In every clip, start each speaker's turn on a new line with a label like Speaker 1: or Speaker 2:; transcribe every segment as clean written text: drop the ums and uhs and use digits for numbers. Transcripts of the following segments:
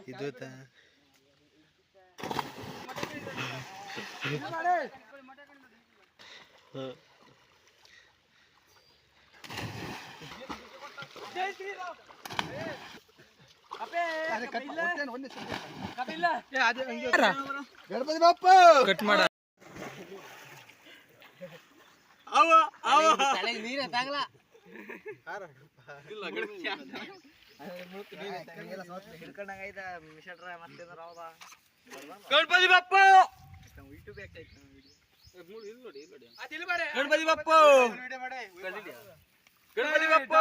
Speaker 1: ಇದು ಗಣಪತಿ ಬಾಪ್ಪ ಕಟ್ ಮಾಡ
Speaker 2: ನೀರ ತಾಗಲ ಹಿಡ್ಕೊಂಡಂಗೈತ ಮಿಷಟ್ರ ಮತ್ತೆ
Speaker 3: ಗಣಪತಿ ಬಾಪ್ಪ ಗಣಪತಿ ಬಾಪ್ಪ ಗಣಪತಿ ಬಾಪ್ಪ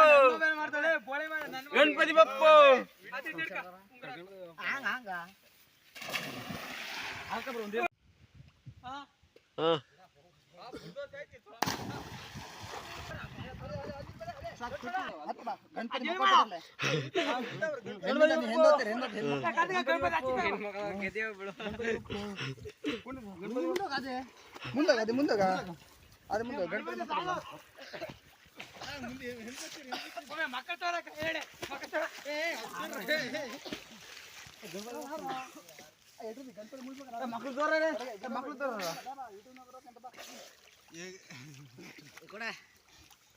Speaker 3: ಗಣಪತಿ ಬಾಪ್ಪ
Speaker 1: ಮುಂದಾಗ ಮುಂದಾಗ ಅದು ಮುಂದೆ ಗಣಪತಿ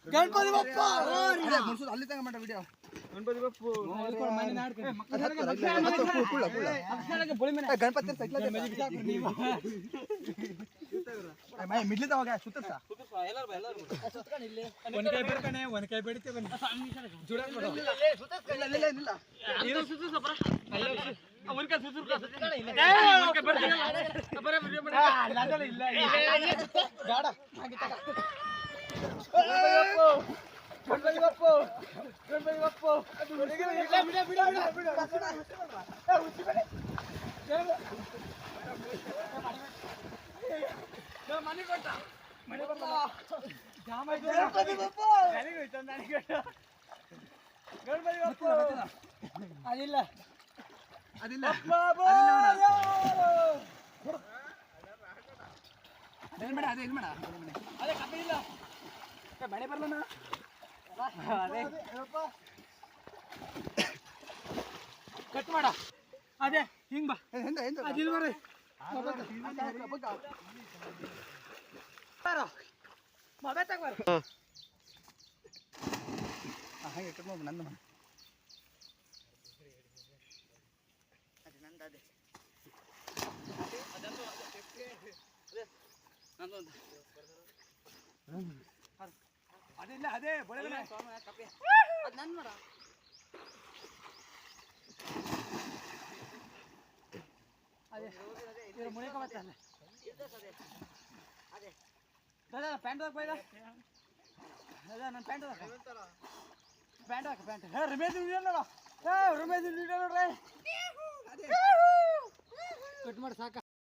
Speaker 1: ಗಣಪತಿ ಬಪ್ಪ ಅಲ್ಲಿ ತನಕ ಮಾಡ ವಿಡಿಯೋ ಗಣಪತಿ ಬಪ್ಪು ಗಣಪತಿ ಮಿಡ್ಲಿ ಹೋಗ ಸುತ್ತ ಒಂದ್ಕಾಯಿ ಬೇಡ್ತೇವೆ ಗಣಪತಿ ಬಪ್ಪು ಗಣಪತಿ ಬಪ್ಪು ಮನೆ ಕೊಟ್ಟ ಮನೆ ಬಪ್ಪ ಗಣಪತಿ ಬಪ್ಪು ಗಣಪತಿ ಬಪ್ಪು ಅದಿಲ್ಲ ಅದಿಲ್ಲ ಬೇಡ ಅದೇ ಇಲ್ಲ ಮೇಡ ಅದೇ ಕಪ್ಪೆ ಇಲ್ಲ ಮಳೆ ಬರ್ಲನ ಕಟ್ ಮಾಡ ಅದೇ ಹಿಂಗ್ ಬಾ ಅದಿಲ್ ಬರ್ರಿ ಮೊಬೈಲ್ ತಗೋಬಾರ ಹಾಗೆ ಕಟ್ ಮಾಡಿ ನಂದು ಅದೇ ನಂದು ಅದೇ ಅದಿಲ್ಲ ಅದೇ ಬಳೆ ಅದು ನನ್ನ ಮರ ಅದೇ ಮುಳಿಕ ಮತ್ತೆ ಅಲ್ಲ ಅದೇ ದಾದಾ ಪ್ಯಾಂಟ್ ಹಾಕ ಬೈದ ದಾದಾ ನನ್ನ ಪ್ಯಾಂಟ್ ಹಾಕ ಪ್ಯಾಂಟ್ ಹಾಕ ಪ್ಯಾಂಟ್ ಹೇ ರಮೇಶ್ ವಿಡಿಯೋ ನೋಡ ಹೇ ರಮೇಶ್ ವಿಡಿಯೋ ನೋಡ್ರಿ ಕಟ್ ಮಾಡಿ ಸಾಕ